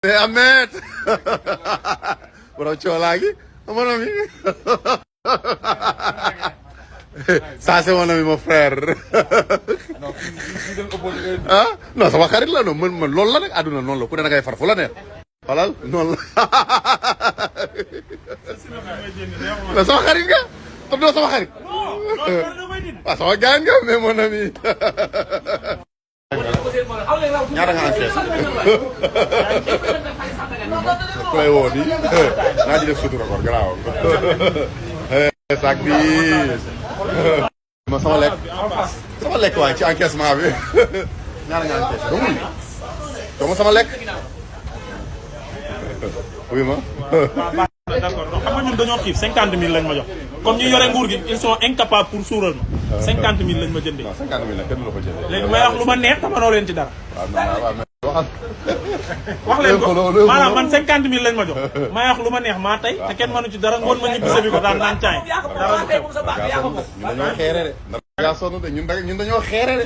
Mais Ahmed borom coolaa gi mon ami ça c'est mon ami mon frère ah non sama xarit la non man loolu la nag àdduna noonu la ku ne da ngay far fu la neex xolal noonu la sama xarit nga te doo sama xarit waaw sama gaañ nga mais mon ami ñaata nga encaissé ku lay woo nii naa ci def sutura kon garaaw sac bi ma sama lekk waaye ci encaissement bi ñaata nga encaissé doo ma sama lekk oui ma d'accord donc xam nga ñun dañoo xiif 50 000 lañ ma jox comme ñu yore nguur gi ils sont incapables pour suural ma 50 000 lañ ma jëndee. non 50 000 nag kenn du la ko jëndee. léegi may wax lu ma neex te mënoo leen ci dara. waaw waxal. wax leen ko maanaam man 50 000 lañ ma jox may wax lu ma neex maa tey te kenn mënu ci dara ngoon ma ñibbi sa bi ko daan naan caay. ñun dañoo xeere de. yaa sonn de ñun dañoo xeere de.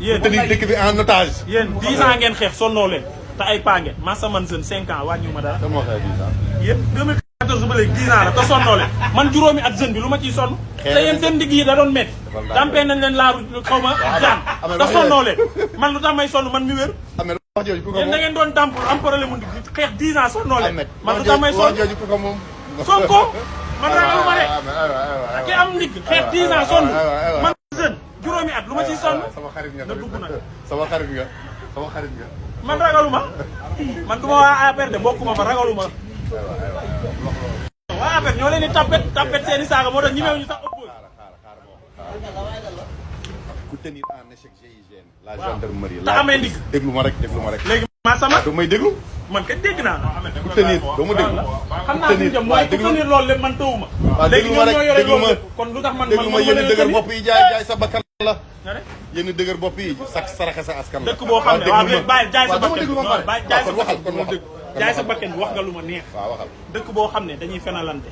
yéen te ni dëkk bi en otage. yéen 10 ans ngeen xeex sonnoo leen te ay paa ngeen masa man jeune 5 ans wàññiwu ma dara. te moo xeex 10 ans. yéen 2014 ba léegi 10 ans la te sonnoo leen man juróomi at jeune bi lu ma ciy sonn. te yéen seen digg yi da doon métti. dampee nañ leen laaru xaw ma jaan te sonnoo leen man lu tax may sonn man mi wér. wax jooju ku ko yéen da ngeen doon dàmp am problème mu ndigg xeex 10 ans sonnoo leen man lu tax may sonn wax jooju ku ko moom. Sonko man ragalu ma de ki am ndigg xeex 10 ans sonn man jeune juróomi at lu ma ciy sonn sama xarit nga na dugg nag sama xarit nga sama xarit nga. man ragalu ma man du ma waa APR de bokkuma fa ragalu ma waa APR ñoo leen di tapet seeni saaga moo tax ñi meew ñu sax oppose ku tenir en échec GIGN la gendarmerie te amee ndigg déglu ma rek léegi ma sama du may déglu man kat dégg naa ku tenir doo ma déglu xam naa suñu jëm mooy ku tenir loolu lépp man tëwuma léegi ñoom ñoo yore loolu lépp kon lu tax man déglu ma yéen dëgër bopp yi jaay sa bakkan la yéen dëgër bopp yi sax saraxe sa askan la dëkk boo xam ne waaw léegi bàyyi jaay sa bakkan jaay sa waxal kon waxal jaay sa bakkan bi wax nga lu ma neex waaw waxal dëkk boo xam ne dañuy fenalante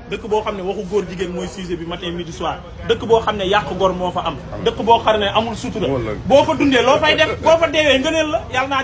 dëkk boo xam ne waxu góor jigéen mooy sujet bi matin midi soir dëkk boo xam ne yàq gor moo fa am dëkk boo xam ne amul sutura boo fa dundee loo fay def boo fa deewee ngëneel la yàlla naa